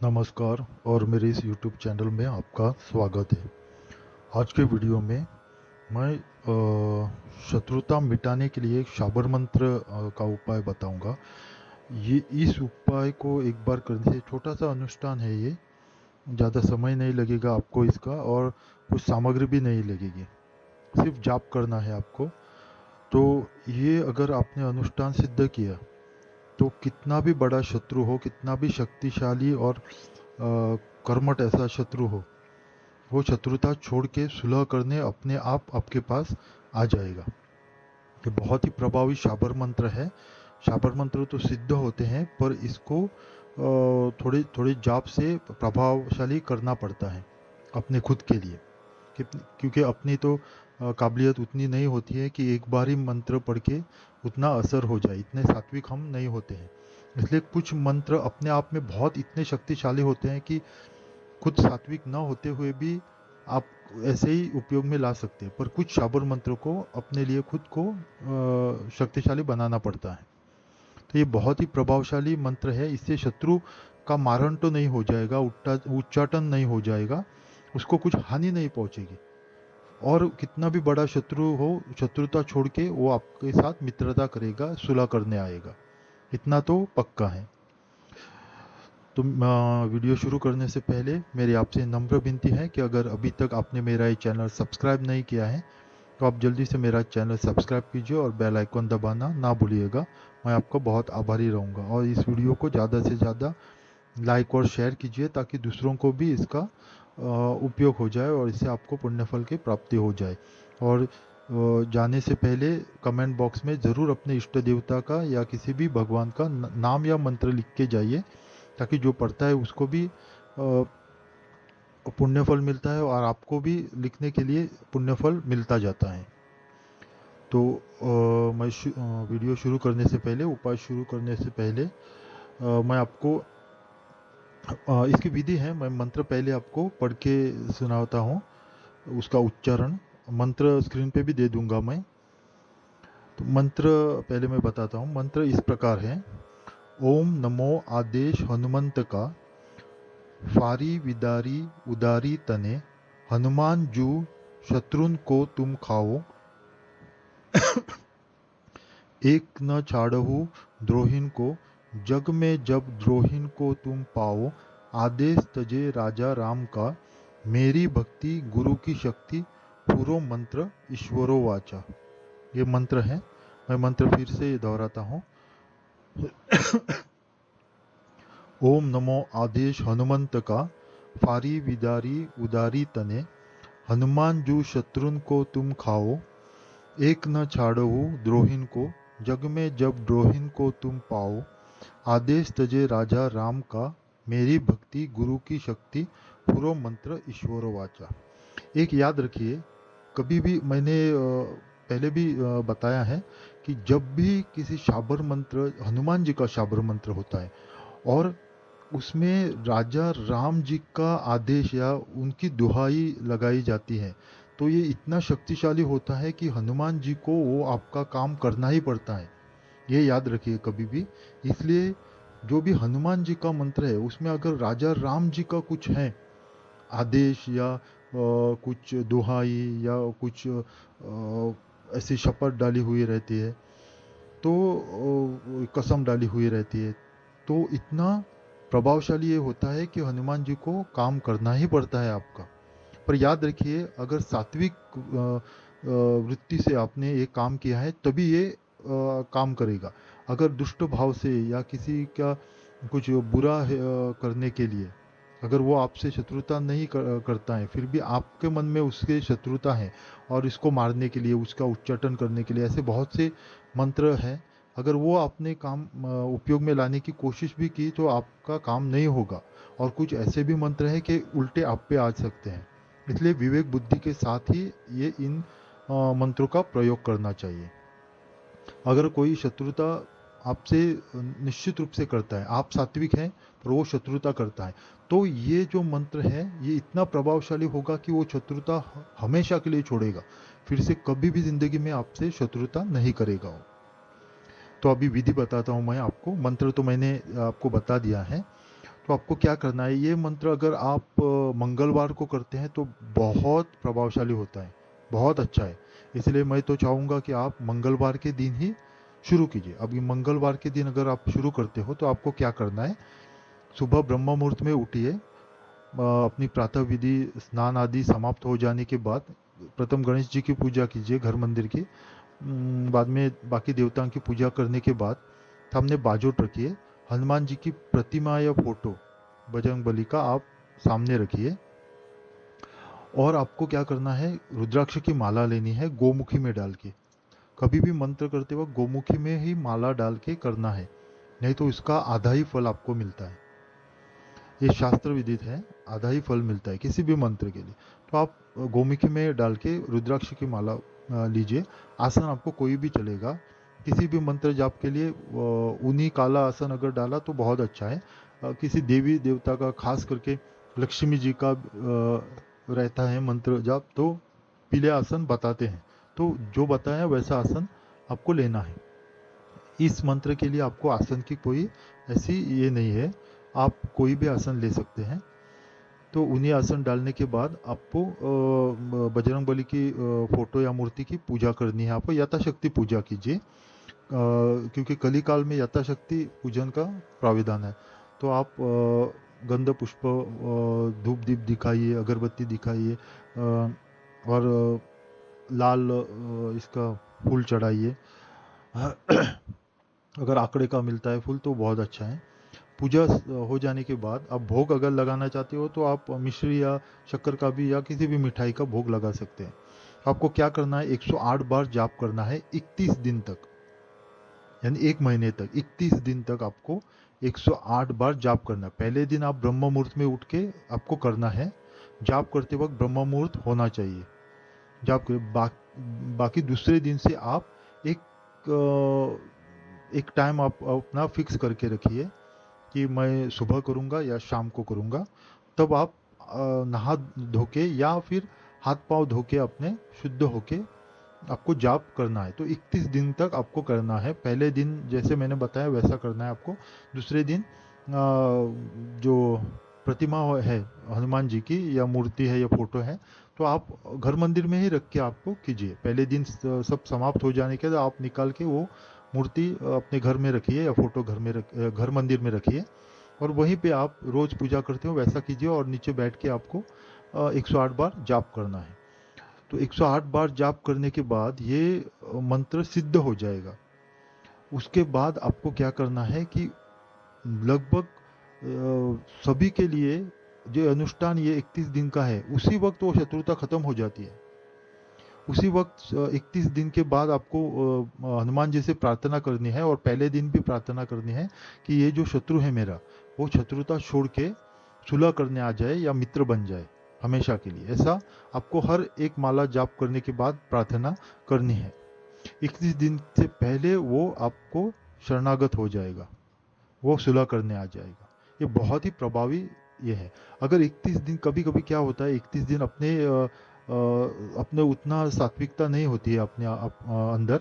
नमस्कार और मेरे इस YouTube चैनल में आपका स्वागत है। आज के वीडियो में मैं शत्रुता मिटाने के लिए एक शाबर मंत्र का उपाय बताऊंगा। ये इस उपाय को एक बार करने से छोटा सा अनुष्ठान है ये, ज़्यादा समय नहीं लगेगा आपको इसका और कुछ सामग्री भी नहीं लगेगी, सिर्फ जाप करना है आपको। तो ये अगर आपने अनुष्ठान सिद्ध किया तो कितना भी बड़ा शत्रु हो, कितना भी शक्तिशाली और कर्मठ ऐसा शत्रु हो, वो शत्रुता छोड़ के सुलह करने अपने आप आपके पास आ जाएगा। ये बहुत ही प्रभावी शाबर मंत्र है। शाबर मंत्र तो सिद्ध होते हैं पर इसको थोड़ी थोड़ी जाप से प्रभावशाली करना पड़ता है अपने खुद के लिए। क्योंकि अपनी तो काबिलियत उतनी नहीं होती है कि एक बार ही मंत्र पढ़ के उतना असर हो जाए, इतने सात्विक हम नहीं होते हैं। इसलिए कुछ मंत्र अपने आप में बहुत इतने शक्तिशाली होते हैं कि खुद सात्विक न होते हुए भी आप ऐसे ही उपयोग में ला सकते हैं, पर कुछ शाबर मंत्र को अपने लिए खुद को शक्तिशाली बनाना पड़ता है। तो ये बहुत ही प्रभावशाली मंत्र है। इससे शत्रु का मारण तो नहीं हो जाएगा, उच्चाटन नहीं हो जाएगा, उसको कुछ हानि नहीं पहुंचेगी। और कितना भी बड़ा शत्रु हो, शत्रुता छोड़ के वो आपके साथ मित्रता करेगा, सुलह करने आएगा, इतना तो पक्का है। तो वीडियो शुरू करने से पहले मेरी आपसे नम्र विनती है कि अगर अभी तक आपने मेरा ये चैनल सब्सक्राइब नहीं किया है तो आप जल्दी से मेरा चैनल सब्सक्राइब कीजिए और बेल आइकन दबाना ना भूलिएगा। मैं आपका बहुत आभारी रहूँगा। और इस वीडियो को ज़्यादा से ज़्यादा लाइक और शेयर कीजिए ताकि दूसरों को भी इसका उपयोग हो जाए और इससे आपको पुण्यफल की प्राप्ति हो जाए। और जाने से पहले कमेंट बॉक्स में ज़रूर अपने इष्ट देवता का या किसी भी भगवान का नाम या मंत्र लिख के जाइए, ताकि जो पढ़ता है उसको भी पुण्यफल मिलता है और आपको भी लिखने के लिए पुण्यफल मिलता जाता है। तो मैं वीडियो शुरू करने से पहले, उपाय शुरू करने से पहले मैं आपको इसकी विधि है। मैं मंत्र पहले आपको पढ़ के सुनाता हूँ, उसका उच्चारण मंत्र स्क्रीन पे भी दे दूंगा मैं। तो मंत्र पहले मैं बताता हूँ। मंत्र इस प्रकार है। ओम नमो आदेश हनुमंत का, फारी विदारी उदारी तने, हनुमान जू शत्रुन को तुम खाओ, एक न छाड़हु द्रोहिन को, जग में जब द्रोहिन को तुम पाओ, आदेश तजे राजा राम का, मेरी भक्ति गुरु की शक्ति, पूरो मंत्र ईश्वरो वाचा। ये मंत्र है। मैं मंत्र फिर से दोहराता हूँ। ओम नमो आदेश हनुमंत का, फारी विदारी उदारी तने, हनुमान जू शत्रुन को तुम खाओ, एक न छाड़हु द्रोहिन को, जग में जब द्रोहिन को तुम पाओ, आदेश तजे राजा राम का, मेरी भक्ति गुरु की शक्ति, पूरो मंत्र ईश्वर वाचा। एक याद रखिए, कभी भी मैंने पहले भी बताया है कि जब भी किसी शाबर मंत्र, हनुमान जी का शाबर मंत्र होता है और उसमें राजा राम जी का आदेश या उनकी दुहाई लगाई जाती है, तो ये इतना शक्तिशाली होता है कि हनुमान जी को वो आपका काम करना ही पड़ता है। ये याद रखिए कभी भी। इसलिए जो भी हनुमान जी का मंत्र है उसमें अगर राजा राम जी का कुछ है आदेश या कुछ दुहाई या कुछ ऐसी शपथ डाली हुई रहती है, तो कसम डाली हुई रहती है, तो इतना प्रभावशाली ये होता है कि हनुमान जी को काम करना ही पड़ता है आपका। पर याद रखिए, अगर सात्विक वृत्ति से आपने ये काम किया है तभी ये काम करेगा। अगर दुष्ट भाव से या किसी का कुछ बुरा करने के लिए अगर वो आपसे शत्रुता नहीं करता है, फिर भी आपके मन में उसके शत्रुता है और इसको मारने के लिए, उसका उच्चाटन करने के लिए ऐसे बहुत से मंत्र हैं, अगर वो आपने काम उपयोग में लाने की कोशिश भी की तो आपका काम नहीं होगा। और कुछ ऐसे भी मंत्र हैं कि उल्टे आप पे आ सकते हैं। इसलिए विवेक बुद्धि के साथ ही ये इन मंत्रों का प्रयोग करना चाहिए। अगर कोई शत्रुता आपसे निश्चित रूप से करता है, आप सात्विक हैं पर वो शत्रुता करता है, तो ये जो मंत्र है ये इतना प्रभावशाली होगा कि वो शत्रुता हमेशा के लिए छोड़ेगा, फिर से कभी भी जिंदगी में आपसे शत्रुता नहीं करेगा वो। तो अभी विधि बताता हूँ मैं आपको। मंत्र तो मैंने आपको बता दिया है। तो आपको क्या करना है, ये मंत्र अगर आप मंगलवार को करते हैं तो बहुत प्रभावशाली होता है, बहुत अच्छा है। इसलिए मैं तो चाहूँगा कि आप मंगलवार के दिन ही शुरू कीजिए। अब ये मंगलवार के दिन अगर आप शुरू करते हो तो आपको क्या करना है, सुबह ब्रह्म मुहूर्त में उठिए, अपनी प्रातः विधि स्नान आदि समाप्त हो जाने के बाद प्रथम गणेश जी की पूजा कीजिए घर मंदिर की। बाद में बाकी देवताओं की पूजा करने के बाद सामने बाजोट रखिए, हनुमान जी की प्रतिमा या फोटो बजरंग बली का आप सामने रखिए। और आपको क्या करना है, रुद्राक्ष की माला लेनी है गोमुखी में डाल के। कभी भी मंत्र करते वक्त गोमुखी में ही माला डाल के करना है, नहीं तो इसका आधा ही फल आपको मिलता है। ये शास्त्र विदित है, आधा ही फल मिलता है किसी भी मंत्र के लिए। तो आप गोमुखी में डाल के रुद्राक्ष की माला लीजिए। आसन आपको कोई भी चलेगा, किसी भी मंत्र जाप के लिए ऊनी काला आसन अगर डाला तो बहुत अच्छा है। किसी देवी देवता का, खास करके लक्ष्मी जी का रहता है मंत्र जाप, तो पीले आसन बताते हैं, तो जो बताया वैसा आसन आपको लेना है। इस मंत्र के लिए आपको आसन की कोई ऐसी ये नहीं है, आप कोई भी आसन ले सकते हैं। तो उन्हीं आसन डालने के बाद आपको बजरंग बली की फोटो या मूर्ति की पूजा करनी है। आपको यथाशक्ति पूजा कीजिए, क्योंकि कली काल में यथाशक्ति पूजन का प्राविधान है। तो आप गंध पुष्प, धूप दीप दिखाइए, अगरबत्ती दिखाइए, और लाल इसका फूल चढ़ाइए। अगर आंकड़े का मिलता है फूल तो बहुत अच्छा है। पूजा हो जाने के बाद आप भोग अगर लगाना चाहते हो तो आप मिश्री या शक्कर का भी या किसी भी मिठाई का भोग लगा सकते हैं। आपको क्या करना है, 108 बार जाप करना है 31 दिन तक, यानी एक महीने तक 31 दिन तक आपको 108 बार जाप करना है। पहले दिन आप ब्रह्म मुहूर्त में उठ के आपको करना है। जाप करते वक्त ब्रह्म मुहूर्त होना चाहिए। जाप कर बाकी दूसरे दिन से आप एक टाइम आप अपना फिक्स करके रखिए कि मैं सुबह करूँगा या शाम को करूँगा। तब आप नहा धो के या फिर हाथ पांव धो के अपने शुद्ध होके आपको जाप करना है। तो 31 दिन तक आपको करना है। पहले दिन जैसे मैंने बताया वैसा करना है आपको। दूसरे दिन जो प्रतिमा है हनुमान जी की या मूर्ति है या फोटो है, तो आप घर मंदिर में ही रख के आपको कीजिए। पहले दिन सब समाप्त हो जाने के बाद आप निकाल के वो मूर्ति अपने घर में रखिए या फोटो घर मंदिर में रखिए, और वहीं पे आप रोज पूजा करते हो वैसा कीजिए। और नीचे बैठ के आपको 108 बार जाप करना है। तो 108 बार जाप करने के बाद ये मंत्र सिद्ध हो जाएगा। उसके बाद आपको क्या करना है कि लगभग सभी के लिए जो अनुष्ठान ये 31 दिन का है, उसी वक्त वो शत्रुता खत्म हो जाती है। उसी वक्त 31 दिन के बाद आपको हनुमान जी से प्रार्थना करनी है, और पहले दिन भी प्रार्थना करनी है कि ये जो शत्रु है मेरा, वो शत्रुता छोड़ के सुलह करने आ जाए या मित्र बन जाए हमेशा के लिए। ऐसा आपको हर एक माला जाप करने के बाद प्रार्थना करनी है। 31 दिन से पहले वो आपको शरणागत हो जाएगा, वो सुलह करने आ जाएगा। ये बहुत ही प्रभावी ये है। अगर 31 दिन, कभी कभी क्या होता है 31 दिन अपने उतना सात्विकता नहीं होती है अपने अंदर,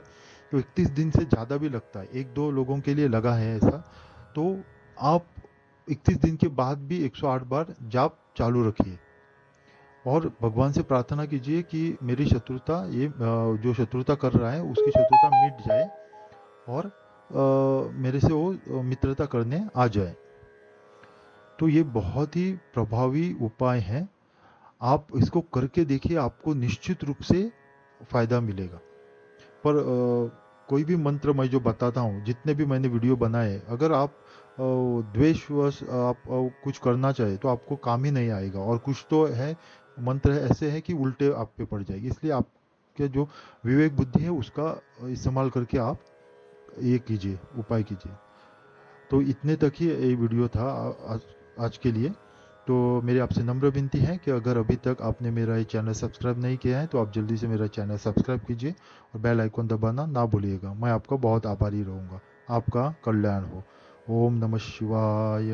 तो 31 दिन से ज़्यादा भी लगता है। एक दो लोगों के लिए लगा है ऐसा। तो आप 31 दिन के बाद भी 108 बार जाप चालू रखिए, और भगवान से प्रार्थना कीजिए कि मेरी शत्रुता, ये जो शत्रुता कर रहा है उसकी शत्रुता मिट जाए, और मेरे से वो मित्रता करने आ जाए। तो ये बहुत ही प्रभावी उपाय है। आप इसको करके देखिए, आपको निश्चित रूप से फायदा मिलेगा। पर कोई भी मंत्र मैं जो बताता हूँ, जितने भी मैंने वीडियो बनाए, अगर आप द्वेषवश आप कुछ करना चाहे तो आपको काम ही नहीं आएगा। और कुछ तो है मंत्र है ऐसे हैं कि उल्टे आप पे पड़ जाएगी। इसलिए आपके जो विवेक बुद्धि है उसका इस्तेमाल करके आप ये कीजिए, उपाय कीजिए। तो इतने तक ही ये वीडियो था आज के लिए। तो मेरी आपसे नम्र विनती है कि अगर अभी तक आपने मेरा ये चैनल सब्सक्राइब नहीं किया है तो आप जल्दी से मेरा चैनल सब्सक्राइब कीजिए, और बेल आइकन दबाना ना भूलिएगा। मैं आपका बहुत आभारी रहूँगा। आपका कल्याण हो। ओम नमः शिवाय।